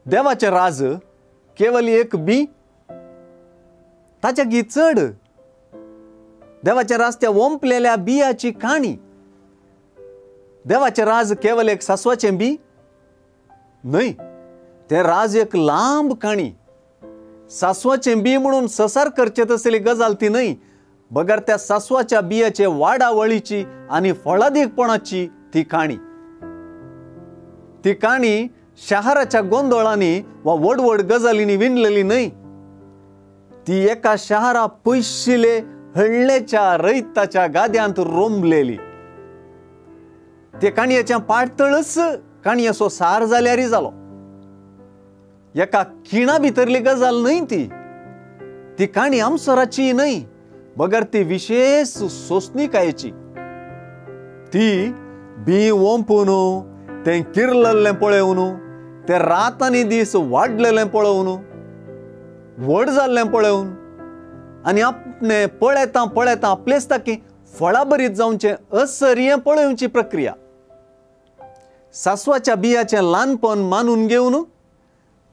देवाचे राज केवल एक बी ताच्या चढ देवाचे राज त्या ओंपलेल्या बियाची काणी. देवाचे राज केवल एक सासवाचे बी नाही, ते राज एक लांब काणी. सासवाचे बी म्हणून ससार करचेत असलेली गजाल ती नाही, बगर त्या सासवाच्या बियाचे वाडावळीची आणि फळादीकपणाची ती काणी. ती काणी शहराच्या गोंधळांनी वा वडवड गजालींनी विणलेली नाही. ती एका शहरा पयशिले हळ्ळेच्या रैताच्या गाद्यांत रोंबलेली. ते काणयेच्या पाडतळच काणयेचो सार जाल्यारय जालो. एका खिणा भितरली गजाल नाही ती. ती काणी आमसराची नाही, बगर ती विशेष सोसणीकायेची. ती बी ओंपून ते किरलल्लें पळोवन, ते रातांनी दीस वाडलेलें पळोवन, व्हड जाल्लें पळोवन आनी आपणे पळयता पळयता आपलेच ताकी फळां बरीत जावचें असर्ये पळोवची प्रक्रिया. सासवाच्या बियाचें ल्हानपण मानून घेवन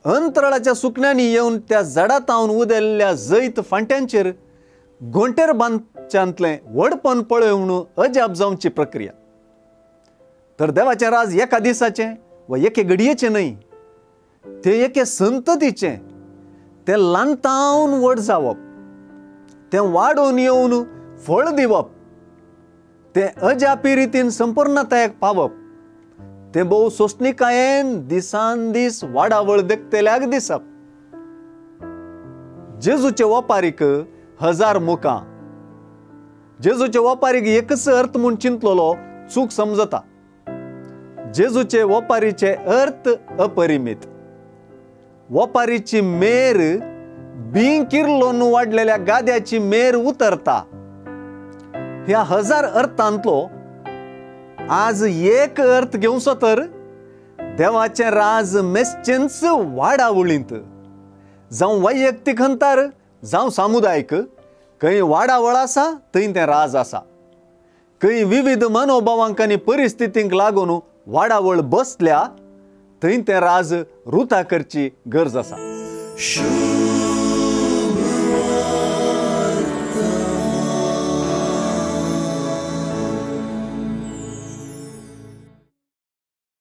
अंतराळाच्या सुकण्यांनी येवन त्या झाडांतावन उदेल्ल्या जैत फांट्यांचेर घोंटेर बांदच्यांतलें व्हडपण पळोवन अजाप जावची प्रक्रिया. तर देवाचें राज एका दिसाचें वा एके घडयेचें न्हय, ते एके संततीचें. तें ल्हानतावन व्हड जावप, तें वाडोवन येवन फळ दिवप, तें अजापी रितीन संपूर्णतायेक पावप, तें भोव सोंसणीकायेन दिसान दीस वाडावळ देखतेल्याक दिसप. जेजूचे ओपारीक 1000 मुखां. जेजूचे ओपारीक एकच अर्थ म्हूण चिंतलोलो चूक समजता. जेजूचे ओपारीचे अर्थ अपरिमीत. ओपारीची मेर बिंकिरलोन वाडलेल्या गाद्याची मेर उतरता. ह्या 1000 अर्थांतलो आज एक अर्थ घेवचो तर देवाचें राज मेस्चेंच वाडावळींत. जावं वैयक्तीक अंतर जावं सामुदायिक, खंय वाडावळ आसा थंय तें राज आसा. खंय विविध मनोभावांक आनी परिस्थितींक लागून वाडावळ बसल्या थंय तें राज रुता करची गरज आसा.